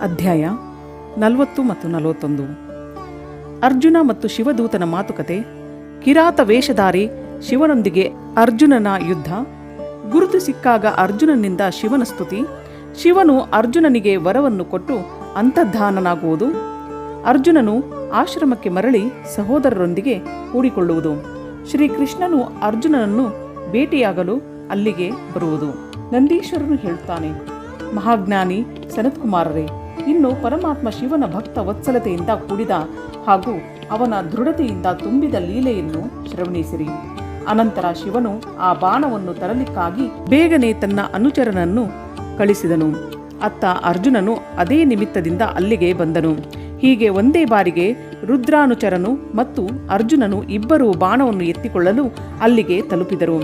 ಅಧ್ಯಾಯ 40 ಮತ್ತು 41. ಅರ್ಜುನ ಮತ್ತು ಶಿವದೂತನ ಮಾತುಕತೆ. ಕಿರಾತ ವೇಷಧಾರಿ ಶಿವನೊಂದಿಗೆ ಅರ್ಜುನನ ಯುದ್ಧ. ಗುರುತು ಸಿಕ್ಕಾಗ ಅರ್ಜುನನಿಂದ ಶಿವನ ಸ್ತುತಿ. ಶಿವನು ಅರ್ಜುನನಿಗೆ ವರವನ್ನು ಕೊಟ್ಟು ಅಂತರ್ಧಾನನಾಗುವುದು. ಅರ್ಜುನನು ಆಶ್ರಮಕ್ಕೆ ಮರಳಿ ಸಹೋದರರೊಂದಿಗೆ ಕೂಡಿಕೊಳ್ಳುವುದು. ಶ್ರೀಕೃಷ್ಣನು ಅರ್ಜುನನನ್ನು ಭೇಟಿಯಾಗಲು ಅಲ್ಲಿಗೆ ಬರುವುದು. ನಂದೀಶ್ವರನು ಹೇಳುತ್ತಾನೆ, ಮಹಾಜ್ಞಾನಿ ಸನತ್ಕುಮಾರರೇ, ಇನ್ನು ಪರಮಾತ್ಮ ಶಿವನ ಭಕ್ತ ವತ್ಸಲತೆಯಿಂದ ಕೂಡಿದ ಹಾಗೂ ಅವನ ದೃಢತೆಯಿಂದ ತುಂಬಿದ ಲೀಲೆಯನ್ನು ಶ್ರವಣಿಸಿರಿ. ಅನಂತರ ಶಿವನು ಆ ಬಾಣವನ್ನು ತರಲಿಕ್ಕಾಗಿ ಬೇಗನೆ ತನ್ನ ಅನುಚರನನ್ನು ಕಳಿಸಿದನು. ಅತ್ತ ಅರ್ಜುನನು ಅದೇ ನಿಮಿತ್ತದಿಂದ ಅಲ್ಲಿಗೆ ಬಂದನು. ಹೀಗೆ ಒಂದೇ ಬಾರಿಗೆ ರುದ್ರಾನುಚರನು ಮತ್ತು ಅರ್ಜುನನು ಇಬ್ಬರೂ ಬಾಣವನ್ನು ಎತ್ತಿಕೊಳ್ಳಲು ಅಲ್ಲಿಗೆ ತಲುಪಿದರು.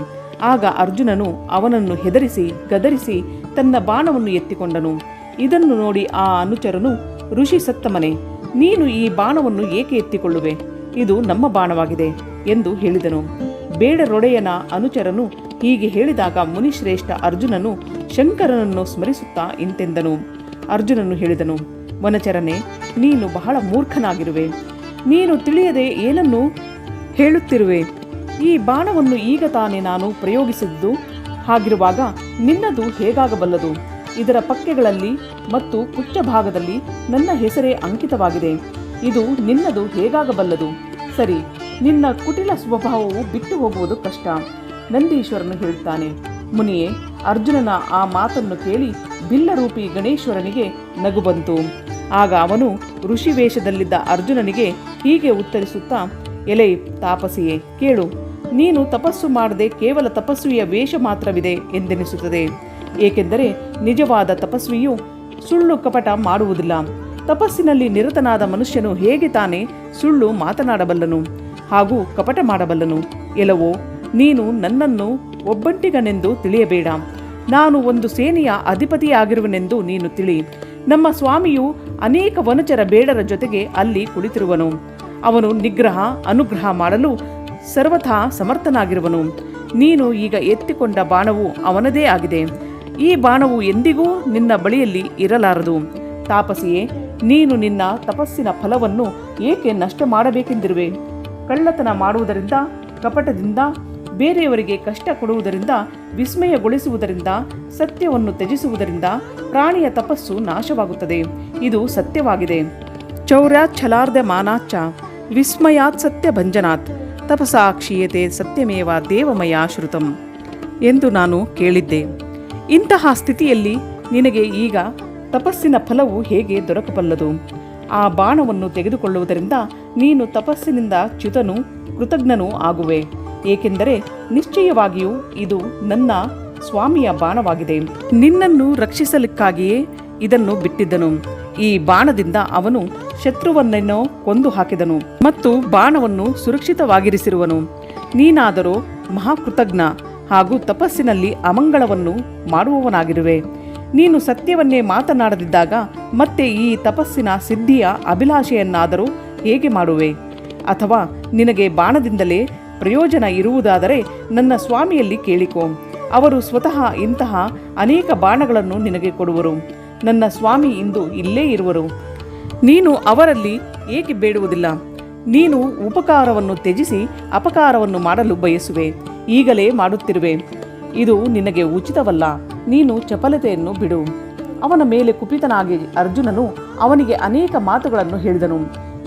ಆಗ ಅರ್ಜುನನು ಅವನನ್ನು ಹೆದರಿಸಿ ಗದರಿಸಿ ತನ್ನ ಬಾಣವನ್ನು ಎತ್ತಿಕೊಂಡನು. ಇದನ್ನು ನೋಡಿ ಆ ಅನುಚರನು, ಋಷಿ ಸತ್ತಮನೆ, ನೀನು ಈ ಬಾಣವನ್ನು ಏಕೆ ಎತ್ತಿಕೊಳ್ಳುವೆ? ಇದು ನಮ್ಮ ಬಾಣವಾಗಿದೆ ಎಂದು ಹೇಳಿದನು. ಬೇಡರೊಡೆಯನ ಅನುಚರನು ಹೀಗೆ ಹೇಳಿದಾಗ ಮುನಿಶ್ರೇಷ್ಠ ಅರ್ಜುನನು ಶಂಕರನನ್ನು ಸ್ಮರಿಸುತ್ತಾ ಇಂತೆಂದನು. ಅರ್ಜುನನು ಹೇಳಿದನು, ವನಚರನೆ, ನೀನು ಬಹಳ ಮೂರ್ಖನಾಗಿರುವೆ. ನೀನು ತಿಳಿಯದೆ ಏನನ್ನು ಹೇಳುತ್ತಿರುವೆ? ಈ ಬಾಣವನ್ನು ಈಗ ತಾನೇ ನಾನು ಪ್ರಯೋಗಿಸಿದ್ದು. ಹಾಗಿರುವಾಗ ನಿನ್ನದು ಹೇಗಾಗಬಲ್ಲದು? ಇದರ ಪಕ್ಕೆಗಳಲ್ಲಿ ಮತ್ತು ಪುಚ್ಚ ಭಾಗದಲ್ಲಿ ನನ್ನ ಹೆಸರೇ ಅಂಕಿತವಾಗಿದೆ. ಇದು ನಿನ್ನದು ಹೇಗಾಗಬಲ್ಲದು? ಸರಿ, ನಿನ್ನ ಕುಟಿಲ ಸ್ವಭಾವವು ಬಿಟ್ಟು ಹೋಗುವುದು ಕಷ್ಟ. ನಂದೀಶ್ವರನು ಹೇಳುತ್ತಾನೆ, ಮುನಿಯೇ, ಅರ್ಜುನನ ಆ ಮಾತನ್ನು ಕೇಳಿ ಬಿಲ್ಲರೂಪಿ ಗಣೇಶ್ವರನಿಗೆ ನಗು ಬಂತು. ಆಗ ಅವನು ಋಷಿ ವೇಷದಲ್ಲಿದ್ದ ಅರ್ಜುನನಿಗೆ ಹೀಗೆ ಉತ್ತರಿಸುತ್ತಾ, ಎಲೈ ತಾಪಸಿಯೇ, ಕೇಳು, ನೀನು ತಪಸ್ಸು ಮಾಡದೆ ಕೇವಲ ತಪಸ್ವಿಯ ವೇಷ ಮಾತ್ರವಿದೆ ಎಂದೆನಿಸುತ್ತದೆ. ಏಕೆಂದರೆ ನಿಜವಾದ ತಪಸ್ವಿಯು ಸುಳ್ಳು ಕಪಟ ಮಾಡುವುದಿಲ್ಲ. ತಪಸ್ಸಿನಲ್ಲಿ ನಿರತನಾದ ಮನುಷ್ಯನು ಹೇಗೆ ತಾನೇ ಸುಳ್ಳು ಮಾತನಾಡಬಲ್ಲನು ಹಾಗೂ ಕಪಟ ಮಾಡಬಲ್ಲನು? ಎಲ್ಲವೋ, ನೀನು ನನ್ನನ್ನು ಒಬ್ಬಂಟಿಗನೆಂದು ತಿಳಿಯಬೇಡ. ನಾನು ಒಂದು ಸೇನೆಯ ಅಧಿಪತಿಯಾಗಿರುವನೆಂದು ನೀನು ತಿಳಿ. ನಮ್ಮ ಸ್ವಾಮಿಯು ಅನೇಕ ವನಚರ ಬೇಡರ ಜೊತೆಗೆ ಅಲ್ಲಿ ಕುಳಿತಿರುವನು. ಅವನು ನಿಗ್ರಹ ಅನುಗ್ರಹ ಮಾಡಲು ಸರ್ವಥಾ ಸಮರ್ಥನಾಗಿರುವನು. ನೀನು ಈಗ ಎತ್ತಿಕೊಂಡ ಬಾಣವು ಅವನದೇ ಆಗಿದೆ. ಈ ಬಾಣವು ಎಂದಿಗೂ ನಿನ್ನ ಬಳಿಯಲ್ಲಿ ಇರಲಾರದು. ತಾಪಸಿಯೇ, ನೀನು ನಿನ್ನ ತಪಸ್ಸಿನ ಫಲವನ್ನು ಏಕೆ ನಷ್ಟ ಮಾಡಬೇಕೆಂದಿರುವೆ? ಕಳ್ಳತನ ಮಾಡುವುದರಿಂದ, ಕಪಟದಿಂದ, ಬೇರೆಯವರಿಗೆ ಕಷ್ಟ ಕೊಡುವುದರಿಂದ, ವಿಸ್ಮಯಗೊಳಿಸುವುದರಿಂದ, ಸತ್ಯವನ್ನು ತ್ಯಜಿಸುವುದರಿಂದ ಪ್ರಾಣಿಯ ತಪಸ್ಸು ನಾಶವಾಗುತ್ತದೆ. ಇದು ಸತ್ಯವಾಗಿದೆ. ಚೌರ್ಯಾತ್ ಛಲಾರ್ಧ ಮಾನಾಚ್ಚ ವಿಸ್ಮಯಾತ್ ಸತ್ಯ ಭಂಜನಾತ್ ತಪಸಾ ಕ್ಷೀಯತೆ ಸತ್ಯಮೇವ ದೇವಮಯ ಶ್ರುತಂ ಎಂದು ನಾನು ಕೇಳಿದ್ದೆ. ಇಂತಹ ಸ್ಥಿತಿಯಲ್ಲಿ ನಿನಗೆ ಈಗ ತಪಸ್ಸಿನ ಫಲವು ಹೇಗೆ ದೊರಕಬಲ್ಲದು? ಆ ಬಾಣವನ್ನು ತೆಗೆದುಕೊಳ್ಳುವುದರಿಂದ ನೀನು ತಪಸ್ಸಿನಿಂದ ಚ್ಯುತನೂ ಕೃತಜ್ಞನೂ ಆಗುವೆ. ಏಕೆಂದರೆ ನಿಶ್ಚಯವಾಗಿಯೂ ಇದು ನನ್ನ ಸ್ವಾಮಿಯ ಬಾಣವಾಗಿದೆ. ನಿನ್ನನ್ನು ರಕ್ಷಿಸಲಿಕ್ಕಾಗಿಯೇ ಇದನ್ನು ಬಿಟ್ಟಿದ್ದನು. ಈ ಬಾಣದಿಂದ ಅವನು ಶತ್ರುವನ್ನೇನೋ ಕೊಂದು ಹಾಕಿದನು ಮತ್ತು ಬಾಣವನ್ನು ಸುರಕ್ಷಿತವಾಗಿರಿಸಿರುವನು. ನೀನಾದರೋ ಮಹಾಕೃತಜ್ಞ ಹಾಗೂ ತಪಸ್ಸಿನಲ್ಲಿ ಅಮಂಗಳವನ್ನು ಮಾಡುವವನಾಗಿರುವೆ. ನೀನು ಸತ್ಯವನ್ನೇ ಮಾತನಾಡದಿದ್ದಾಗ ಮತ್ತೆ ಈ ತಪಸ್ಸಿನ ಸಿದ್ಧಿಯ ಅಭಿಲಾಷೆಯನ್ನಾದರೂ ಹೇಗೆ ಮಾಡುವೆ? ಅಥವಾ ನಿನಗೆ ಬಾಣದಿಂದಲೇ ಪ್ರಯೋಜನ ಇರುವುದಾದರೆ ನನ್ನ ಸ್ವಾಮಿಯಲ್ಲಿ ಕೇಳಿಕೋ. ಅವರು ಸ್ವತಃ ಇಂತಹ ಅನೇಕ ಬಾಣಗಳನ್ನು ನಿನಗೆ ಕೊಡುವರು. ನನ್ನ ಸ್ವಾಮಿ ಇಂದು ಇಲ್ಲೇ ಇರುವರು. ನೀನು ಅವರಲ್ಲಿ ಏಕೆ ಬೇಡುವುದಿಲ್ಲ? ನೀನು ಉಪಕಾರವನ್ನು ತ್ಯಜಿಸಿ ಅಪಕಾರವನ್ನು ಮಾಡಲು ಬಯಸುವೆ. ಈಗಲೇ ಮಾಡುತ್ತಿರುವೆ. ಇದು ನಿನಗೆ ಉಚಿತವಲ್ಲ. ನೀನು ಚಪಲತೆಯನ್ನು ಬಿಡು. ಅವನ ಮೇಲೆ ಕುಪಿತನಾಗಿ ಅರ್ಜುನನು ಅವನಿಗೆ ಅನೇಕ ಮಾತುಗಳನ್ನು ಹೇಳಿದನು.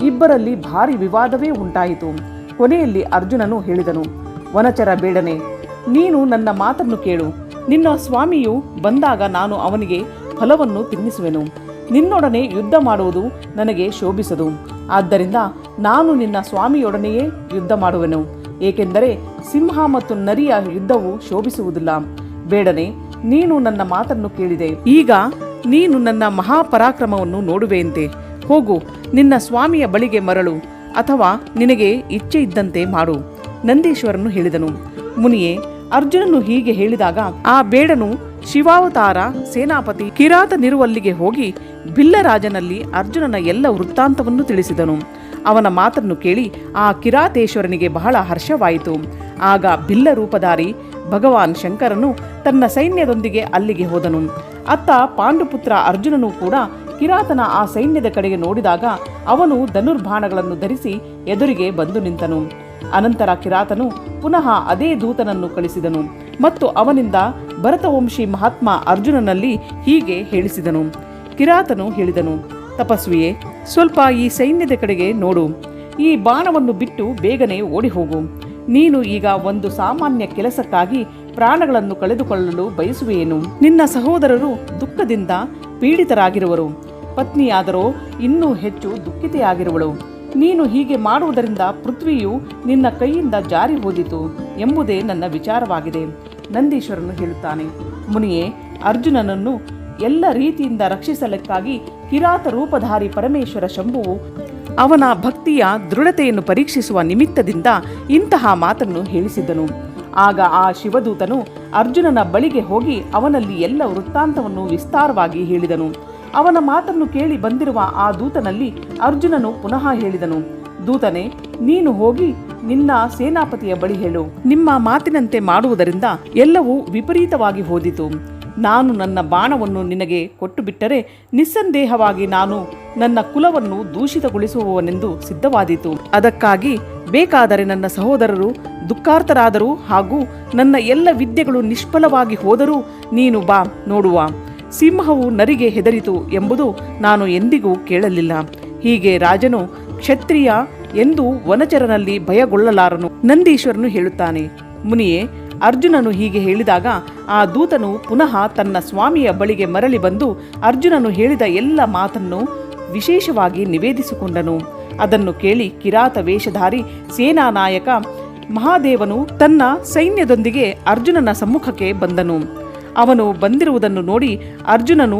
ಇಬ್ಬರಲ್ಲಿ ಭಾರಿ ವಿವಾದವೇ ಉಂಟಾಯಿತು. ಕೊನೆಯಲ್ಲಿ ಅರ್ಜುನನು ಹೇಳಿದನು, ವನಚರ ಬೇಡನೆ, ನೀನು ನನ್ನ ಮಾತನ್ನು ಕೇಳು. ನಿನ್ನ ಸ್ವಾಮಿಯು ಬಂದಾಗ ನಾನು ಅವನಿಗೆ ಫಲವನ್ನು ತಿನ್ನಿಸುವೆನು. ನಿನ್ನೊಡನೆ ಯುದ್ಧ ಮಾಡುವುದು ನನಗೆ ಶೋಭಿಸದು. ಆದ್ದರಿಂದ ನಾನು ನಿನ್ನ ಸ್ವಾಮಿಯೊಡನೆಯೇ ಯುದ್ಧ ಮಾಡುವೆನು. ಏಕೆಂದರೆ ಸಿಂಹ ಮತ್ತು ನರಿಯ ಯುದ್ಧವು ಶೋಭಿಸುವುದಿಲ್ಲ. ಬೇಡನೆ, ನೀನು ನನ್ನ ಮಾತನ್ನು ಕೇಳಿದೆ. ಈಗ ನೀನು ನನ್ನ ಮಹಾಪರಾಕ್ರಮವನ್ನು ನೋಡುವೆಯಂತೆ. ಹೋಗು, ನಿನ್ನ ಸ್ವಾಮಿಯ ಬಳಿಗೆ ಮರಳು, ಅಥವಾ ನಿನಗೆ ಇಚ್ಛೆ ಇದ್ದಂತೆ ಮಾಡು. ನಂದೀಶ್ವರನು ಹೇಳಿದನು. ಮುನಿಯೇ, ಅರ್ಜುನನು ಹೀಗೆ ಹೇಳಿದಾಗ ಆ ಬೇಡನು ಶಿವಾವತಾರ ಸೇನಾಪತಿ ಕಿರಾತನಿರುವಲ್ಲಿಗೆ ಹೋಗಿ ಬಿಲ್ಲರಾಜನಲ್ಲಿ ಅರ್ಜುನನ ಎಲ್ಲ ವೃತ್ತಾಂತವನ್ನು ತಿಳಿಸಿದನು. ಅವನ ಮಾತನ್ನು ಕೇಳಿ ಆ ಕಿರಾತೇಶ್ವರನಿಗೆ ಬಹಳ ಹರ್ಷವಾಯಿತು. ಆಗ ಬಿಲ್ಲ ರೂಪಧಾರಿ ಭಗವಾನ್ ಶಂಕರನು ತನ್ನ ಸೈನ್ಯದೊಂದಿಗೆ ಅಲ್ಲಿಗೆ ಹೋದನು. ಅತ್ತ ಪಾಂಡುಪುತ್ರ ಅರ್ಜುನನು ಕೂಡ ಕಿರಾತನ ಆ ಸೈನ್ಯದ ಕಡೆಗೆ ನೋಡಿದಾಗ ಅವನು ಧನುರ್ಬಾಣಗಳನ್ನು ಧರಿಸಿ ಎದುರಿಗೆ ಬಂದು ನಿಂತನು. ಅನಂತರ ಕಿರಾತನು ಪುನಃ ಅದೇ ದೂತನನ್ನು ಕಳಿಸಿದನು ಮತ್ತು ಅವನಿಂದ ಭರತವಂಶಿ ಮಹಾತ್ಮ ಅರ್ಜುನನಲ್ಲಿ ಹೀಗೆ ಹೇಳಿಸಿದನು. ಕಿರಾತನು ಹೇಳಿದನು, ತಪಸ್ವಿಯೇ, ಸ್ವಲ್ಪ ಈ ಸೈನ್ಯದ ಕಡೆಗೆ ನೋಡು. ಈ ಬಾಣವನ್ನು ಬಿಟ್ಟು ಬೇಗನೆ ಓಡಿ ಹೋಗು. ನೀನು ಈಗ ಒಂದು ಸಾಮಾನ್ಯ ಕೆಲಸಕ್ಕಾಗಿ ಪ್ರಾಣಗಳನ್ನು ಕಳೆದುಕೊಳ್ಳಲು ಬಯಸುವೆಯೇನು? ನಿನ್ನ ಸಹೋದರರು ದುಃಖದಿಂದ ಪೀಡಿತರಾಗಿರುವರು, ಪತ್ನಿಯಾದರೋ ಇನ್ನೂ ಹೆಚ್ಚು ದುಃಖಿತೆಯಾಗಿರುವಳು. ನೀನು ಹೀಗೆ ಮಾಡುವುದರಿಂದ ಪೃಥ್ವಿಯು ನಿನ್ನ ಕೈಯಿಂದ ಜಾರಿ ಹೋದಿತು ಎಂಬುದೇ ನನ್ನ ವಿಚಾರವಾಗಿದೆ. ನಂದೀಶ್ವರನು ಹೇಳುತ್ತಾನೆ, ಮುನಿಯೇ, ಅರ್ಜುನನನ್ನು ಎಲ್ಲ ರೀತಿಯಿಂದ ರಕ್ಷಿಸಲಿಕ್ಕಾಗಿ ಕಿರಾತ ರೂಪಧಾರಿ ಪರಮೇಶ್ವರ ಶಂಭುವು ಅವನ ಭಕ್ತಿಯ ದೃಢತೆಯನ್ನು ಪರೀಕ್ಷಿಸುವ ನಿಮಿತ್ತದಿಂದ ಇಂತಹ ಮಾತನ್ನು ಹೇಳಿಸಿದ್ದನು. ಆಗ ಆ ಶಿವದೂತನು ಅರ್ಜುನನ ಬಳಿಗೆ ಹೋಗಿ ಅವನಲ್ಲಿ ಎಲ್ಲ ವೃತ್ತಾಂತವನ್ನು ವಿಸ್ತಾರವಾಗಿ ಹೇಳಿದನು. ಅವನ ಮಾತನ್ನು ಕೇಳಿ ಬಂದಿರುವ ಆ ದೂತನಲ್ಲಿ ಅರ್ಜುನನು ಪುನಃ ಹೇಳಿದನು, ದೂತನೇ, ನೀನು ಹೋಗಿ ನಿನ್ನ ಸೇನಾಪತಿಯ ಬಳಿ ಹೇಳು. ನಿಮ್ಮ ಮಾತಿನಂತೆ ಮಾಡುವುದರಿಂದ ಎಲ್ಲವೂ ವಿಪರೀತವಾಗಿ ಹೋದಿತು. ನಾನು ನನ್ನ ಬಾಣವನ್ನು ನಿನಗೆ ಕೊಟ್ಟು ಬಿಟ್ಟರೆ ನಿಸ್ಸಂದೇಹವಾಗಿ ನಾನು ನನ್ನ ಕುಲವನ್ನು ದೂಷಿತಗೊಳಿಸುವವನೆಂದು ಸಿದ್ಧವಾದೀತು. ಅದಕ್ಕಾಗಿ ಬೇಕಾದರೆ ನನ್ನ ಸಹೋದರರು ದುಃಖಾರ್ಥರಾದರೂ ಹಾಗೂ ನನ್ನ ಎಲ್ಲ ವಿದ್ಯೆಗಳು ನಿಷ್ಫಲವಾಗಿ ಹೋದರೂ ನೀನು ಬಾ, ನೋಡುವ. ಸಿಂಹವು ನರಿಗೆ ಹೆದರಿತು ಎಂಬುದು ನಾನು ಎಂದಿಗೂ ಕೇಳಲಿಲ್ಲ. ಹೀಗೆ ರಾಜನು ಕ್ಷತ್ರಿಯ ಎಂದು ವನಚರನಲ್ಲಿ ಭಯಗೊಳ್ಳಲಾರನು. ನಂದೀಶ್ವರನು ಹೇಳುತ್ತಾನೆ, ಮುನಿಯೇ, ಅರ್ಜುನನು ಹೀಗೆ ಹೇಳಿದಾಗ ಆ ದೂತನು ಪುನಃ ತನ್ನ ಸ್ವಾಮಿಯ ಬಳಿಗೆ ಮರಳಿ ಬಂದು ಅರ್ಜುನನು ಹೇಳಿದ ಎಲ್ಲ ಮಾತನ್ನು ವಿಶೇಷವಾಗಿ ನಿವೇದಿಸಿಕೊಂಡನು. ಅದನ್ನು ಕೇಳಿ ಕಿರಾತ ವೇಷಧಾರಿ ಸೇನಾ ನಾಯಕ ಮಹಾದೇವನು ತನ್ನ ಸೈನ್ಯದೊಂದಿಗೆ ಅರ್ಜುನನ ಸಮ್ಮುಖಕ್ಕೆ ಬಂದನು. ಅವನು ಬಂದಿರುವುದನ್ನು ನೋಡಿ ಅರ್ಜುನನು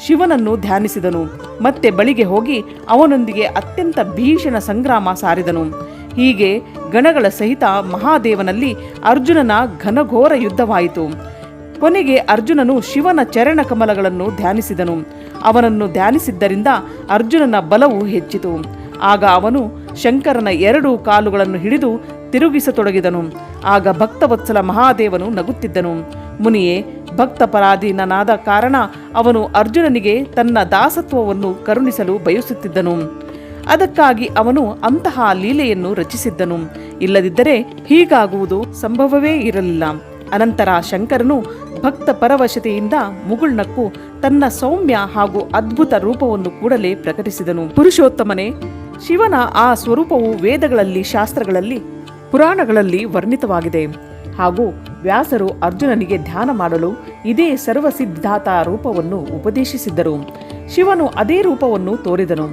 ಶಿವನನ್ನು ಧ್ಯಾನಿಸಿದನು. ಮತ್ತೆ ಬಳಿಗೆ ಹೋಗಿ ಅವನೊಂದಿಗೆ ಅತ್ಯಂತ ಭೀಷಣ ಸಂಗ್ರಾಮ ಸಾರಿದನು. ಹೀಗೆ ಗಣಗಳ ಸಹಿತ ಮಹಾದೇವನಲ್ಲಿ ಅರ್ಜುನನ ಘನಘೋರ ಯುದ್ಧವಾಯಿತು. ಕೊನೆಗೆ ಅರ್ಜುನನು ಶಿವನ ಚರಣ ಕಮಲಗಳನ್ನು ಧ್ಯಾನಿಸಿದನು. ಅವನನ್ನು ಧ್ಯಾನಿಸಿದ್ದರಿಂದ ಅರ್ಜುನನ ಬಲವು ಹೆಚ್ಚಿತು. ಆಗ ಅವನು ಶಂಕರನ 2 ಕಾಲುಗಳನ್ನು ಹಿಡಿದು ತಿರುಗಿಸತೊಡಗಿದನು. ಆಗ ಭಕ್ತವತ್ಸಲ ಮಹಾದೇವನು ನಗುತ್ತಿದ್ದನು. ಮುನಿಯೇ, ಭಕ್ತಪರಾಧೀನನಾದ ಕಾರಣ ಅವನು ಅರ್ಜುನನಿಗೆ ತನ್ನ ದಾಸತ್ವವನ್ನು ಕರುಣಿಸಲು ಬಯಸುತ್ತಿದ್ದನು. ಅದಕ್ಕಾಗಿ ಅವನು ಅಂತಹ ಲೀಲೆಯನ್ನು ರಚಿಸಿದ್ದನು. ಇಲ್ಲದಿದ್ದರೆ ಹೀಗಾಗುವುದು ಸಂಭವವೇ ಇರಲಿಲ್ಲ. ಅನಂತರ ಶಂಕರನು ಭಕ್ತ ಪರವಶತೆಯಿಂದ ಮುಗುಳ್ನಕ್ಕು ತನ್ನ ಸೌಮ್ಯ ಹಾಗೂ ಅದ್ಭುತ ರೂಪವನ್ನು ಕೂಡಲೇ ಪ್ರಕಟಿಸಿದನು. ಪುರುಷೋತ್ತಮನೇ, ಶಿವನ ಆ ಸ್ವರೂಪವು ವೇದಗಳಲ್ಲಿ, ಶಾಸ್ತ್ರಗಳಲ್ಲಿ, ಪುರಾಣಗಳಲ್ಲಿ ವರ್ಣಿತವಾಗಿದೆ. ಹಾಗೂ ವ್ಯಾಸರು ಅರ್ಜುನನಿಗೆ ಧ್ಯಾನ ಮಾಡಲು ಇದೇ ಸರ್ವಸಿದ್ಧಾತ ರೂಪವನ್ನು ಉಪದೇಶಿಸಿದ್ದರು. ಶಿವನು ಅದೇ ರೂಪವನ್ನು ತೋರಿದನು.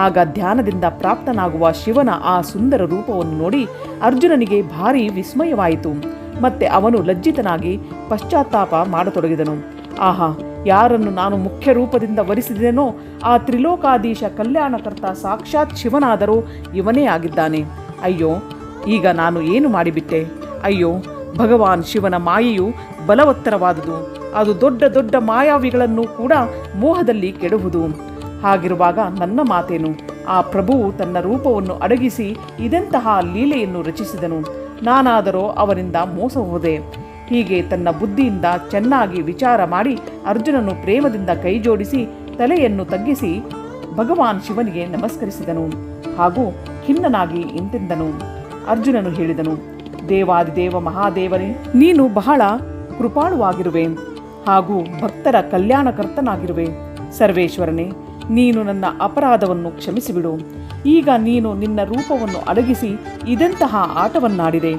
ಆಗ ಧ್ಯಾನದಿಂದ ಪ್ರಾಪ್ತನಾಗುವ ಶಿವನ ಆ ಸುಂದರ ರೂಪವನ್ನು ನೋಡಿ ಅರ್ಜುನನಿಗೆ ಭಾರೀ ವಿಸ್ಮಯವಾಯಿತು. ಮತ್ತೆ ಅವನು ಲಜ್ಜಿತನಾಗಿ ಪಶ್ಚಾತ್ತಾಪ ಮಾಡತೊಡಗಿದನು. ಆಹಾ, ಯಾರನ್ನು ನಾನು ಮುಖ್ಯ ರೂಪದಿಂದ ವರಿಸಿದೆನೋ ಆ ತ್ರಿಲೋಕಾಧೀಶ ಕಲ್ಯಾಣಕರ್ತ ಸಾಕ್ಷಾತ್ ಶಿವನಾದರೂ ಇವನೇ ಆಗಿದ್ದಾನೆ. ಅಯ್ಯೋ, ಈಗ ನಾನು ಏನು ಮಾಡಿಬಿಟ್ಟೆ? ಅಯ್ಯೋ, ಭಗವಾನ್ ಶಿವನ ಮಾಯೆಯು ಬಲವತ್ತರವಾದುದು. ಅದು ದೊಡ್ಡ ದೊಡ್ಡ ಮಾಯಾವಿಗಳನ್ನು ಕೂಡ ಮೋಹದಲ್ಲಿ ಕೆಡುವುದು. ಹಾಗಿರುವಾಗ ನನ್ನ ಮಾತೇನು? ಆ ಪ್ರಭುವು ತನ್ನ ರೂಪವನ್ನು ಅಡಗಿಸಿ ಇದೆಂತಹ ಲೀಲೆಯನ್ನು ರಚಿಸಿದನು. ನಾನಾದರೋ ಅವನಿಂದ ಮೋಸ ಹೋದೆ. ಹೀಗೆ ತನ್ನ ಬುದ್ಧಿಯಿಂದ ಚೆನ್ನಾಗಿ ವಿಚಾರ ಮಾಡಿ ಅರ್ಜುನನು ಪ್ರೇಮದಿಂದ ಕೈಜೋಡಿಸಿ ತಲೆಯನ್ನು ತಗ್ಗಿಸಿ ಭಗವಾನ್ ಶಿವನಿಗೆ ನಮಸ್ಕರಿಸಿದನು. ಹಾಗೂ ಖಿನ್ನನಾಗಿ ಇಂತೆಂದನು. ಅರ್ಜುನನು ಹೇಳಿದನು, ದೇವಾದಿದೇವ ಮಹಾದೇವನೇ, ನೀನು ಬಹಳ ಕೃಪಾಳುವಾಗಿರುವೆ ಹಾಗೂ ಭಕ್ತರ ಕಲ್ಯಾಣಕರ್ತನಾಗಿರುವೆ. ಸರ್ವೇಶ್ವರನೇ, ನೀನು ನನ್ನ ಅಪರಾಧವನ್ನು ಕ್ಷಮಿಸಿಬಿಡು. ಈಗ ನೀನು ನಿನ್ನ ರೂಪವನ್ನು ಅಡಗಿಸಿ ಇದೆಂತಹ ಆಟವನ್ನಾಡಿದೆ.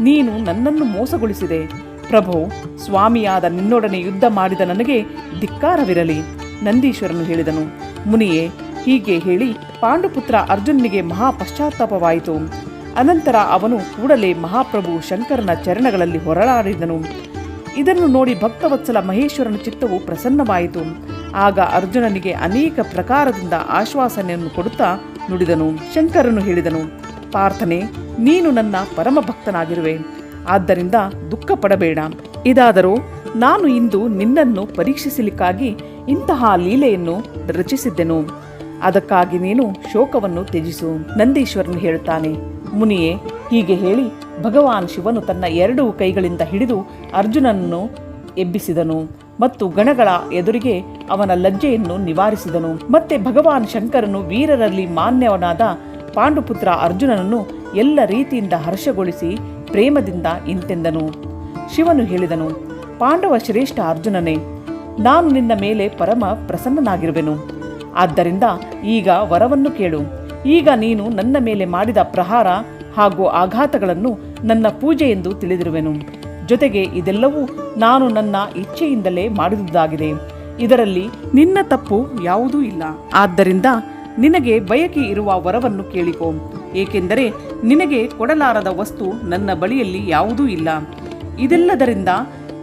ನೀನು ನನ್ನನ್ನು ಮೋಸಗೊಳಿಸಿದೆ. ಪ್ರಭು, ಸ್ವಾಮಿಯಾದ ನಿನ್ನೊಡನೆ ಯುದ್ಧ ಮಾಡಿದ ನನಗೆ ಧಿಕ್ಕಾರವಿರಲಿ. ನಂದೀಶ್ವರನು ಹೇಳಿದನು. ಮುನಿಯೇ, ಹೀಗೆ ಹೇಳಿ ಪಾಂಡುಪುತ್ರ ಅರ್ಜುನನಿಗೆ ಮಹಾ ಪಶ್ಚಾತ್ತಾಪವಾಯಿತು. ಅನಂತರ ಅವನು ಕೂಡಲೇ ಮಹಾಪ್ರಭು ಶಂಕರನ ಚರಣಗಳಲ್ಲಿ ಹೊರಳಾಡಿದನು. ಇದನ್ನು ನೋಡಿ ಭಕ್ತವತ್ಸಲ ಮಹೇಶ್ವರನ ಚಿತ್ತವು ಪ್ರಸನ್ನವಾಯಿತು. ಆಗ ಅರ್ಜುನನಿಗೆ ಅನೇಕ ಪ್ರಕಾರದಿಂದ ಆಶ್ವಾಸನೆಯನ್ನು ಕೊಡುತ್ತಾ ನುಡಿದನು. ಶಂಕರನು ಹೇಳಿದನು, ಪಾರ್ಥನೆ, ನೀನು ನನ್ನ ಪರಮ ಭಕ್ತನಾಗಿರುವೆ. ಆದ್ದರಿಂದ ದುಃಖ ಪಡಬೇಡ. ಇದಾದರೂ ನಾನು ಇಂದು ನಿನ್ನನ್ನು ಪರೀಕ್ಷಿಸಲಿಕ್ಕಾಗಿ ಇಂತಹ ಲೀಲೆಯನ್ನು ರಚಿಸಿದ್ದೆನು. ಅದಕ್ಕಾಗಿ ನೀನು ಶೋಕವನ್ನು ತ್ಯಜಿಸು. ನಂದೀಶ್ವರನು ಹೇಳುತ್ತಾನೆ. ಮುನಿಯೇ, ಹೀಗೆ ಹೇಳಿ ಭಗವಾನ್ ಶಿವನು ತನ್ನ 2 ಕೈಗಳಿಂದ ಹಿಡಿದು ಅರ್ಜುನನನ್ನು ಎಬ್ಬಿಸಿದನು. ಮತ್ತು ಗಣಗಳ ಎದುರಿಗೆ ಅವನ ಲಜ್ಜೆಯನ್ನು ನಿವಾರಿಸಿದನು. ಮತ್ತೆ ಭಗವಾನ್ ಶಂಕರನು ವೀರರಲ್ಲಿ ಮಾನ್ಯವನಾದ ಪಾಂಡುಪುತ್ರ ಅರ್ಜುನನನ್ನು ಎಲ್ಲ ರೀತಿಯಿಂದ ಹರ್ಷಗೊಳಿಸಿ ಪ್ರೇಮದಿಂದ ಇಂತೆಂದನು. ಶಿವನು ಹೇಳಿದನು, ಪಾಂಡವ ಶ್ರೇಷ್ಠ ಅರ್ಜುನನೇ, ನಾನು ನಿನ್ನ ಮೇಲೆ ಪರಮ ಪ್ರಸನ್ನನಾಗಿರುವೆನು. ಆದ್ದರಿಂದ ಈಗ ವರವನ್ನು ಕೇಳು. ಈಗ ನೀನು ನನ್ನ ಮೇಲೆ ಮಾಡಿದ ಪ್ರಹಾರ ಹಾಗೂ ಆಘಾತಗಳನ್ನು ನನ್ನ ಪೂಜೆ ಎಂದು ತಿಳಿದಿರುವೆನು. ಜೊತೆಗೆ ಇದೆಲ್ಲವೂ ನಾನು ನನ್ನ ಇಚ್ಛೆಯಿಂದಲೇ ಮಾಡಿದುದಾಗಿದೆ. ಇದರಲ್ಲಿ ನಿನ್ನ ತಪ್ಪು ಯಾವುದೂ ಇಲ್ಲ. ಆದ್ದರಿಂದ ನಿನಗೆ ಬಯಕೆ ಇರುವ ವರವನ್ನು ಕೇಳಿಕೋ. ಏಕೆಂದರೆ ನಿನಗೆ ಕೊಡಲಾರದ ವಸ್ತು ನನ್ನ ಬಳಿಯಲ್ಲಿ ಯಾವುದೂ ಇಲ್ಲ. ಇದೆಲ್ಲದರಿಂದ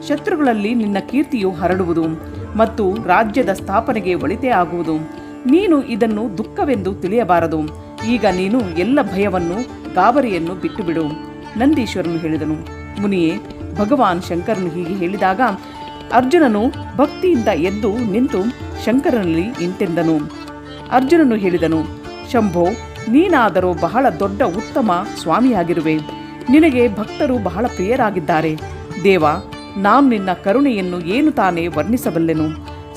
ಶತ್ರುಗಳಲ್ಲಿ ನಿನ್ನ ಕೀರ್ತಿಯು ಹರಡುವುದು ಮತ್ತು ರಾಜ್ಯದ ಸ್ಥಾಪನೆಗೆ ಒಳಿತೇ ಆಗುವುದು. ನೀನು ಇದನ್ನು ದುಃಖವೆಂದು ತಿಳಿಯಬಾರದು. ಈಗ ನೀನು ಎಲ್ಲ ಭಯವನ್ನು ಗಾಬರಿಯನ್ನು ಬಿಟ್ಟುಬಿಡು. ನಂದೀಶ್ವರನು ಹೇಳಿದನು. ಮುನಿಯೇ, ಭಗವಾನ್ ಶಂಕರನು ಹೀಗೆ ಹೇಳಿದಾಗ ಅರ್ಜುನನು ಭಕ್ತಿಯಿಂದ ಎದ್ದು ನಿಂತು ಶಂಕರನಲ್ಲಿ ಇಂತೆಂದನು. ಅರ್ಜುನನು ಹೇಳಿದನು, ಶಂಭೋ, ನೀನಾದರೂ ಬಹಳ ದೊಡ್ಡ ಉತ್ತಮ ಸ್ವಾಮಿಯಾಗಿರುವೆ. ನಿನಗೆ ಭಕ್ತರು ಬಹಳ ಪ್ರಿಯರಾಗಿದ್ದಾರೆ. ದೇವ, ನಾನು ನಿನ್ನ ಕರುಣೆಯನ್ನು ಏನು ತಾನೇ ವರ್ಣಿಸಬಲ್ಲೆನು.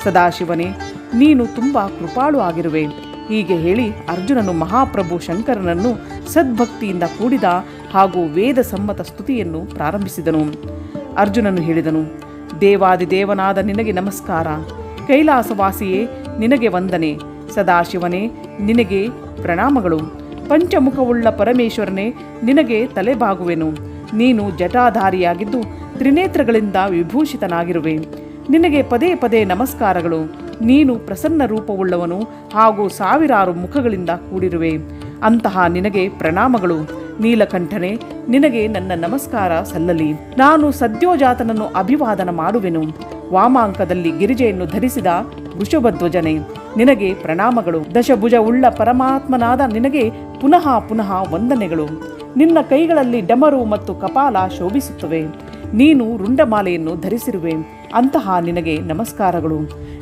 ಸದಾಶಿವನೇ, ನೀನು ತುಂಬ ಕೃಪಾಳು ಆಗಿರುವೆ. ಹೀಗೆ ಹೇಳಿ ಅರ್ಜುನನು ಮಹಾಪ್ರಭು ಶಂಕರನನ್ನು ಸದ್ಭಕ್ತಿಯಿಂದ ಕೂಡಿದ ಹಾಗೂ ವೇದ ಸಮ್ಮತ ಸ್ತುತಿಯನ್ನು ಪ್ರಾರಂಭಿಸಿದನು. ಅರ್ಜುನನು ಹೇಳಿದನು, ದೇವಾದಿದೇವನಾದ ನಿನಗೆ ನಮಸ್ಕಾರ. ಕೈಲಾಸವಾಸಿಯೇ, ನಿನಗೆ ವಂದನೆ. ಸದಾಶಿವನೇ, ನಿನಗೆ ಪ್ರಣಾಮಗಳು. ಪಂಚಮುಖವುಳ್ಳ ಪರಮೇಶ್ವರನೇ, ನಿನಗೆ ತಲೆಬಾಗುವೆನು. ನೀನು ಜಟಾಧಾರಿಯಾಗಿದ್ದು ತ್ರಿನೇತ್ರಗಳಿಂದ ವಿಭೂಷಿತನಾಗಿರುವೆ. ನಿನಗೆ ಪದೇ ಪದೇ ನಮಸ್ಕಾರಗಳು. ನೀನು ಪ್ರಸನ್ನ ರೂಪವುಳ್ಳವನು ಹಾಗೂ ಸಾವಿರಾರು ಮುಖಗಳಿಂದ ಕೂಡಿರುವೆ. ಅಂತಹ ನಿನಗೆ ಪ್ರಣಾಮಗಳು. ನೀಲಕಂಠನೆ, ನಿನಗೆ ನನ್ನ ನಮಸ್ಕಾರ ಸಲ್ಲಲಿ. ನಾನು ಸದ್ಯೋಜಾತನನ್ನು ಅಭಿವಾದನ ಮಾಡುವೆನು. ವಾಮಾಂಕದಲ್ಲಿ ಗಿರಿಜೆಯನ್ನು ಧರಿಸಿದ ವೃಷಭಧ್ವಜನೆ, ನಿನಗೆ ಪ್ರಣಾಮಗಳು. ದಶಭುಜ ಉಳ್ಳ ಪರಮಾತ್ಮನಾದ ನಿನಗೆ ಪುನಃ ಪುನಃ ವಂದನೆಗಳು. ನಿನ್ನ ಕೈಗಳಲ್ಲಿ ಡಮರು ಮತ್ತು ಕಪಾಲ ಶೋಭಿಸುತ್ತವೆ. ನೀನು ರುಂಡಮಾಲೆಯನ್ನು ಧರಿಸಿರುವೆ. ಅಂತಹ ನಿನಗೆ ನಮಸ್ಕಾರಗಳು.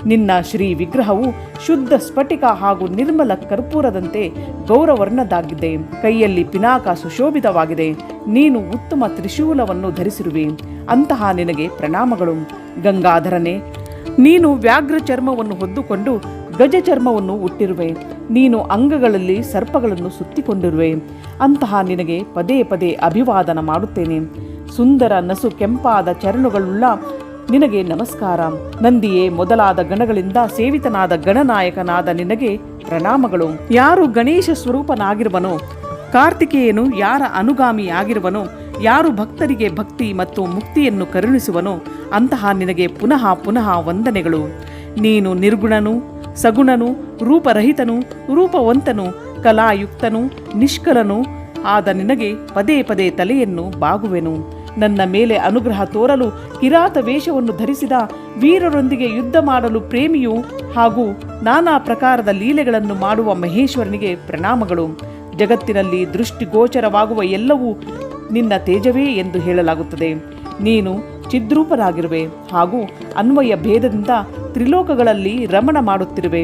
ನಿನ್ನ ಶ್ರೀ ವಿಗ್ರಹವು ಶುದ್ಧ ಸ್ಫಟಿಕ ಹಾಗೂ ನಿರ್ಮಲ ಕರ್ಪೂರದಂತೆ ಗೌರವರ್ಣದ್ದಾಗಿದೆ. ಕೈಯಲ್ಲಿ ಪಿನಾಕ ಸುಶೋಭಿತವಾಗಿದೆ. ನೀನು ಉತ್ತಮ ತ್ರಿಶೂಲವನ್ನು ಧರಿಸಿರುವೆ. ಅಂತಹ ನಿನಗೆ ಪ್ರಣಾಮಗಳು. ಗಂಗಾಧರನೇ, ನೀನು ವ್ಯಾಘ್ರ ಚರ್ಮವನ್ನು ಹೊದ್ದುಕೊಂಡು ಗಜ ಚರ್ಮವನ್ನು ಹುಟ್ಟಿರುವೆ. ನೀನು ಅಂಗಗಳಲ್ಲಿ ಸರ್ಪಗಳನ್ನು ಸುತ್ತಿಕೊಂಡಿರುವೆ. ಅಂತಹ ನಿನಗೆ ಪದೇ ಪದೇ ಅಭಿವಾದನ ಮಾಡುತ್ತೇನೆ. ಸುಂದರ ನಸು ಕೆಂಪಾದ ಚರಣುಗಳುಳ್ಳ ನಿನಗೆ ನಮಸ್ಕಾರ. ನಂದಿಯೇ ಮೊದಲಾದ ಗಣಗಳಿಂದ ಸೇವಿತನಾದ ಗಣನಾಯಕನಾದ ನಿನಗೆ ಪ್ರಣಾಮಗಳು. ಯಾರು ಗಣೇಶ ಸ್ವರೂಪನಾಗಿರುವನೋ, ಕಾರ್ತಿಕೇಯನು ಯಾರ ಅನುಗಾಮಿಯಾಗಿರುವನೋ, ಯಾರು ಭಕ್ತರಿಗೆ ಭಕ್ತಿ ಮತ್ತು ಮುಕ್ತಿಯನ್ನು ಕರುಣಿಸುವನೋ ಅಂತಹ ನಿನಗೆ ಪುನಃ ಪುನಃ ವಂದನೆಗಳು. ನೀನು ನಿರ್ಗುಣನು, ಸಗುಣನು, ರೂಪರಹಿತನು, ರೂಪವಂತನು, ಕಲಾಯುಕ್ತನು, ನಿಷ್ಕಲನು ಆದ ನಿನಗೆ ಪದೇ ಪದೇ ತಲೆಯನ್ನು ಬಾಗುವೆನು. ನನ್ನ ಮೇಲೆ ಅನುಗ್ರಹ ತೋರಲು ಕಿರಾತ ವೇಷವನ್ನು ಧರಿಸಿದ ವೀರರೊಂದಿಗೆ ಯುದ್ಧ ಮಾಡಲು ಪ್ರೇಮಿಯು ಹಾಗೂ ನಾನಾ ಪ್ರಕಾರದ ಲೀಲೆಗಳನ್ನು ಮಾಡುವ ಮಹೇಶ್ವರನಿಗೆ ಪ್ರಣಾಮಗಳು. ಜಗತ್ತಿನಲ್ಲಿ ದೃಷ್ಟಿಗೋಚರವಾಗುವ ಎಲ್ಲವೂ ನಿನ್ನ ತೇಜವೇ ಎಂದು ಹೇಳಲಾಗುತ್ತದೆ. ನೀನು ಚಿದ್ರೂಪರಾಗಿರುವೆ ಹಾಗೂ ಅನ್ವಯ ಭೇದದಿಂದ ತ್ರಿಲೋಕಗಳಲ್ಲಿ ರಮಣ ಮಾಡುತ್ತಿರುವೆ.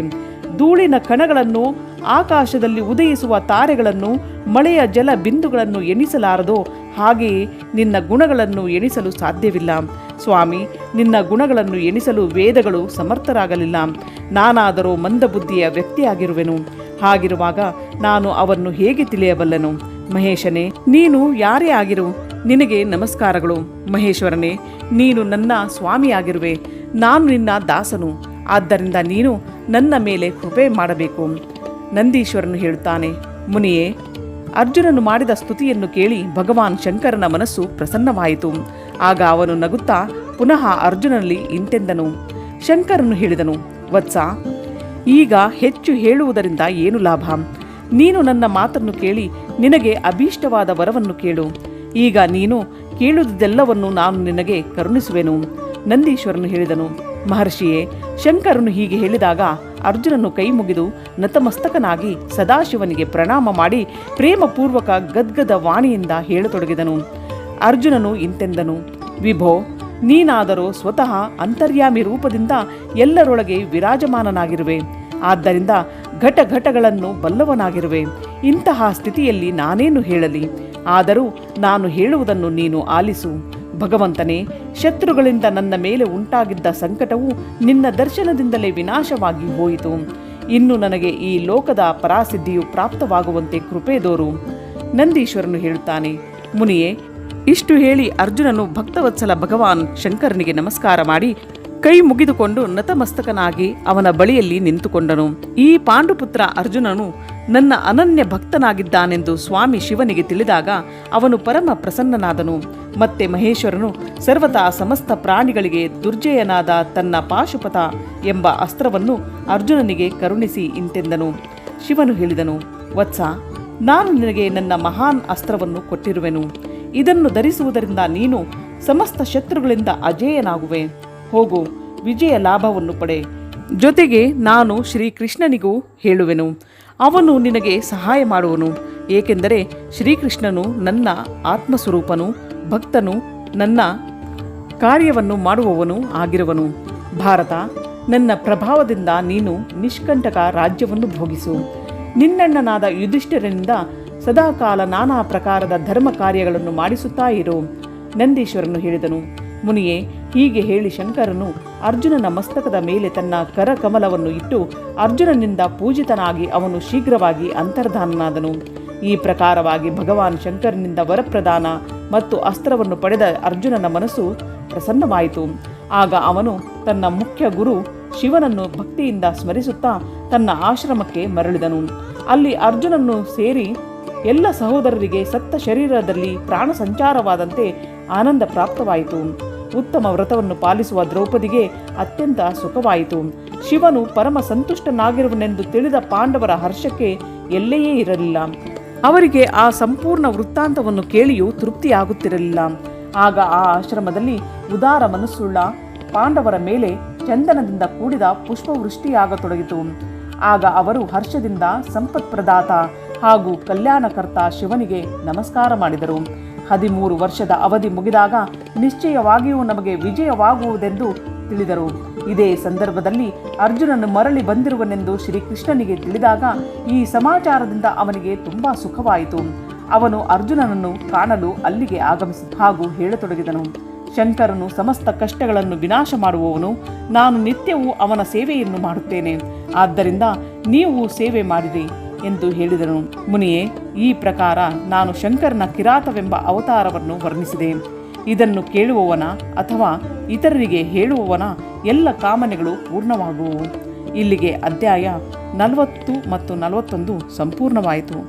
ಧೂಳಿನ ಕಣಗಳನ್ನು, ಆಕಾಶದಲ್ಲಿ ಉದಯಿಸುವ ತಾರೆಗಳನ್ನು, ಮಳೆಯ ಜಲ ಬಿಂದುಗಳನ್ನು ಎಣಿಸಲಾರದೋ ಹಾಗೆಯೇ ನಿನ್ನ ಗುಣಗಳನ್ನು ಎಣಿಸಲು ಸಾಧ್ಯವಿಲ್ಲ. ಸ್ವಾಮಿ, ನಿನ್ನ ಗುಣಗಳನ್ನು ಎಣಿಸಲು ವೇದಗಳು ಸಮರ್ಥರಾಗಲಿಲ್ಲ. ನಾನಾದರೂ ಮಂದಬುದ್ಧಿಯ ವ್ಯಕ್ತಿಯಾಗಿರುವೆನು. ಹಾಗಿರುವಾಗ ನಾನು ಅವನ್ನು ಹೇಗೆ ತಿಳಿಯಬಲ್ಲೆನು? ಮಹೇಶನೇ, ನೀನು ಯಾರೇ ಆಗಿರು, ನಿನಗೆ ನಮಸ್ಕಾರಗಳು. ಮಹೇಶ್ವರನೇ, ನೀನು ನನ್ನ ಸ್ವಾಮಿಯಾಗಿರುವೆ. ನಾನು ನಿನ್ನ ದಾಸನು. ಆದ್ದರಿಂದ ನೀನು ನನ್ನ ಮೇಲೆ ಕೃಪೆ ಮಾಡಬೇಕು. ನಂದೀಶ್ವರನು ಹೇಳುತ್ತಾನೆ. ಮುನಿಯೇ, ಅರ್ಜುನನು ಮಾಡಿದ ಸ್ತುತಿಯನ್ನು ಕೇಳಿ ಭಗವಾನ್ ಶಂಕರನ ಮನಸ್ಸು ಪ್ರಸನ್ನವಾಯಿತು. ಆಗ ಅವನು ನಗುತ್ತಾ ಪುನಃ ಅರ್ಜುನನಲ್ಲಿ ಇಂತೆಂದನು. ಶಂಕರನು ಹೇಳಿದನು, ವತ್ಸ, ಈಗ ಹೆಚ್ಚು ಹೇಳುವುದರಿಂದ ಏನು ಲಾಭ? ನೀನು ನನ್ನ ಮಾತನ್ನು ಕೇಳಿ ನಿನಗೆ ಅಭೀಷ್ಟವಾದ ವರವನ್ನು ಕೇಳು. ಈಗ ನೀನು ಕೇಳುವುದೆಲ್ಲವನ್ನು ನಾನು ನಿನಗೆ ಕರುಣಿಸುವೆನು. ನಂದೀಶ್ವರನು ಹೇಳಿದನು. ಮಹರ್ಷಿಯೇ, ಶಂಕರನು ಹೀಗೆ ಹೇಳಿದಾಗ ಅರ್ಜುನನು ಕೈ ಮುಗಿದು ನತಮಸ್ತಕನಾಗಿ ಸದಾಶಿವನಿಗೆ ಪ್ರಣಾಮ ಮಾಡಿ ಪ್ರೇಮಪೂರ್ವಕ ಗದ್ಗದ ವಾಣಿಯಿಂದ ಹೇಳತೊಡಗಿದನು. ಅರ್ಜುನನು ಇಂತೆಂದನು. ವಿಭೋ, ನೀನಾದರೂ ಸ್ವತಃ ಅಂತರ್ಯಾಮಿ ರೂಪದಿಂದ ಎಲ್ಲರೊಳಗೆ ವಿರಾಜಮಾನನಾಗಿರುವೆ. ಆದ್ದರಿಂದ ಘಟಘಟಗಳನ್ನು ಬಲ್ಲವನಾಗಿರುವೆ. ಇಂತಹ ಸ್ಥಿತಿಯಲ್ಲಿ ನಾನೇನು ಹೇಳಲಿ? ಆದರೂ ನಾನು ಹೇಳುವುದನ್ನು ನೀನು ಆಲಿಸು. ಭಗವಂತನೇ, ಶತ್ರುಗಳಿಂದ ನನ್ನ ಮೇಲೆ ಉಂಟಾಗಿದ್ದ ಸಂಕಟವು ನಿನ್ನ ದರ್ಶನದಿಂದಲೇ ವಿನಾಶವಾಗಿ ಹೋಯಿತು. ಇನ್ನು ನನಗೆ ಈ ಲೋಕದ ಪರಾಸಿದ್ಧಿಯು ಪ್ರಾಪ್ತವಾಗುವಂತೆ ಕೃಪೆ ದೋರು. ನಂದೀಶ್ವರನು ಹೇಳುತ್ತಾನೆ, ಮುನಿಯೇ, ಇಷ್ಟು ಹೇಳಿ ಅರ್ಜುನನು ಭಕ್ತವತ್ಸಲ ಭಗವಾನ್ ಶಂಕರನಿಗೆ ನಮಸ್ಕಾರ ಮಾಡಿ ಕೈ ಮುಗಿದುಕೊಂಡು ನತಮಸ್ತಕನಾಗಿ ಅವನ ಬಳಿಯಲ್ಲಿ ನಿಂತುಕೊಂಡನು. ಈ ಪಾಂಡುಪುತ್ರ ಅರ್ಜುನನು ನನ್ನ ಅನನ್ಯ ಭಕ್ತನಾಗಿದ್ದಾನೆಂದು ಸ್ವಾಮಿ ಶಿವನಿಗೆ ತಿಳಿದಾಗ ಅವನು ಪರಮ ಪ್ರಸನ್ನನಾದನು. ಮತ್ತೆ ಮಹೇಶ್ವರನು ಸರ್ವತಾ ಸಮಸ್ತ ಪ್ರಾಣಿಗಳಿಗೆ ದುರ್ಜಯನಾದ ತನ್ನ ಪಾಶುಪತ ಎಂಬ ಅಸ್ತ್ರವನ್ನು ಅರ್ಜುನನಿಗೆ ಕರುಣಿಸಿ ಇಂತೆಂದನು. ಶಿವನು ಹೇಳಿದನು, ವತ್ಸ, ನಾನು ನಿನಗೆ ನನ್ನ ಮಹಾನ್ ಅಸ್ತ್ರವನ್ನು ಕೊಟ್ಟಿರುವೆನು. ಇದನ್ನು ಧರಿಸುವುದರಿಂದ ನೀನು ಸಮಸ್ತ ಶತ್ರುಗಳಿಂದ ಅಜೇಯನಾಗುವೆ. ಹೋಗು, ವಿಜಯ ಲಾಭವನ್ನು ಪಡೆ. ಜೊತೆಗೆ ನಾನು ಶ್ರೀಕೃಷ್ಣನಿಗೂ ಹೇಳುವೆನು, ಅವನು ನಿನಗೆ ಸಹಾಯ ಮಾಡುವನು. ಏಕೆಂದರೆ ಶ್ರೀಕೃಷ್ಣನು ನನ್ನ ಆತ್ಮಸ್ವರೂಪನು, ಭಕ್ತನು, ನನ್ನ ಕಾರ್ಯವನ್ನು ಮಾಡುವವನು ಆಗಿರುವನು. ಭಾರತ, ನನ್ನ ಪ್ರಭಾವದಿಂದ ನೀನು ನಿಷ್ಕಂಟಕ ರಾಜ್ಯವನ್ನು ಭೋಗಿಸು. ನಿನ್ನಣ್ಣನಾದ ಯುಧಿಷ್ಠಿರನಿಂದ ಸದಾಕಾಲ ನಾನಾ ಪ್ರಕಾರದ ಧರ್ಮ ಕಾರ್ಯಗಳನ್ನು ಮಾಡಿಸುತ್ತಾ ಇರು. ನಂದೀಶ್ವರನು ಹೇಳಿದನು, ಮುನಿಯೇ, ಹೀಗೆ ಹೇಳಿ ಶಂಕರನು ಅರ್ಜುನನ ಮಸ್ತಕದ ಮೇಲೆ ತನ್ನ ಕರಕಮಲವನ್ನು ಇಟ್ಟು ಅರ್ಜುನನಿಂದ ಪೂಜಿತನಾಗಿ ಅವನು ಶೀಘ್ರವಾಗಿ ಅಂತರ್ಧಾನನಾದನು. ಈ ಪ್ರಕಾರವಾಗಿ ಭಗವಾನ್ ಶಂಕರನಿಂದ ವರಪ್ರದಾನ ಮತ್ತು ಅಸ್ತ್ರವನ್ನು ಪಡೆದ ಅರ್ಜುನನ ಮನಸ್ಸು ಪ್ರಸನ್ನವಾಯಿತು. ಆಗ ಅವನು ತನ್ನ ಮುಖ್ಯ ಗುರು ಶಿವನನ್ನು ಭಕ್ತಿಯಿಂದ ಸ್ಮರಿಸುತ್ತಾ ತನ್ನ ಆಶ್ರಮಕ್ಕೆ ಮರಳಿದನು. ಅಲ್ಲಿ ಅರ್ಜುನನ್ನು ಸೇರಿ ಎಲ್ಲ ಸಹೋದರರಿಗೆ ಸತ್ತ ಶರೀರದಲ್ಲಿ ಪ್ರಾಣ ಸಂಚಾರವಾದಂತೆ ಆನಂದ ಪ್ರಾಪ್ತವಾಯಿತು. ಉತ್ತಮ ವ್ರತವನ್ನು ಪಾಲಿಸುವ ದ್ರೌಪದಿಗೆ ಅತ್ಯಂತ ಸುಖವಾಯಿತು. ಶಿವನು ಪರಮ ಸಂತುಷ್ಟನಾಗಿರುವನೆಂದು ತಿಳಿದ ಪಾಂಡವರ ಹರ್ಷಕ್ಕೆ ಎಲ್ಲೆಯೇ ಇರಲಿಲ್ಲ. ಅವರಿಗೆ ಆ ಸಂಪೂರ್ಣ ವೃತ್ತಾಂತವನ್ನು ಕೇಳಿಯೂ ತೃಪ್ತಿಯಾಗುತ್ತಿರಲಿಲ್ಲ. ಆಗ ಆ ಆಶ್ರಮದಲ್ಲಿ ಉದಾರ ಮನಸ್ಸುಳ್ಳ ಪಾಂಡವರ ಮೇಲೆ ಚಂದನದಿಂದ ಕೂಡಿದ ಪುಷ್ಪವೃಷ್ಟಿಯಾಗತೊಡಗಿತು. ಆಗ ಅವರು ಹರ್ಷದಿಂದ ಸಂಪತ್ಪ್ರದಾತ ಹಾಗೂ ಕಲ್ಯಾಣಕರ್ತ ಶಿವನಿಗೆ ನಮಸ್ಕಾರ ಮಾಡಿದರು. 13 ವರ್ಷದ ಅವಧಿ ಮುಗಿದಾಗ ನಿಶ್ಚಯವಾಗಿಯೂ ನಮಗೆ ವಿಜಯವಾಗುವುದೆಂದು ತಿಳಿದರು. ಇದೇ ಸಂದರ್ಭದಲ್ಲಿ ಅರ್ಜುನನು ಮರಳಿ ಬಂದಿರುವನೆಂದು ಶ್ರೀಕೃಷ್ಣನಿಗೆ ತಿಳಿದಾಗ ಈ ಸಮಾಚಾರದಿಂದ ಅವನಿಗೆ ತುಂಬಾ ಸುಖವಾಯಿತು. ಅವನು ಅರ್ಜುನನನ್ನು ಕಾಣಲು ಅಲ್ಲಿಗೆ ಆಗಮಿಸಿದ ಹಾಗೂ ಹೇಳತೊಡಗಿದನು, ಶಂಕರನು ಸಮಸ್ತ ಕಷ್ಟಗಳನ್ನು ವಿನಾಶ ಮಾಡುವವನು. ನಾನು ನಿತ್ಯವೂ ಅವನ ಸೇವೆಯನ್ನು ಮಾಡುತ್ತೇನೆ. ಆದ್ದರಿಂದ ನೀವು ಸೇವೆ ಮಾಡಿರಿ ಎಂದು ಹೇಳಿದನು. ಮುನಿಯೇ, ಈ ಪ್ರಕಾರ ನಾನು ಶಂಕರನ ಕಿರಾತವೆಂಬ ಅವತಾರವನ್ನು ವರ್ಣಿಸಿದೆ. ಇದನ್ನು ಕೇಳುವವನ ಅಥವಾ ಇತರರಿಗೆ ಹೇಳುವವನ ಎಲ್ಲ ಕಾಮನೆಗಳು ಪೂರ್ಣವಾಗುವವು. ಇಲ್ಲಿಗೆ ಅಧ್ಯಾಯ 40 ಮತ್ತು 41 ಸಂಪೂರ್ಣವಾಯಿತು.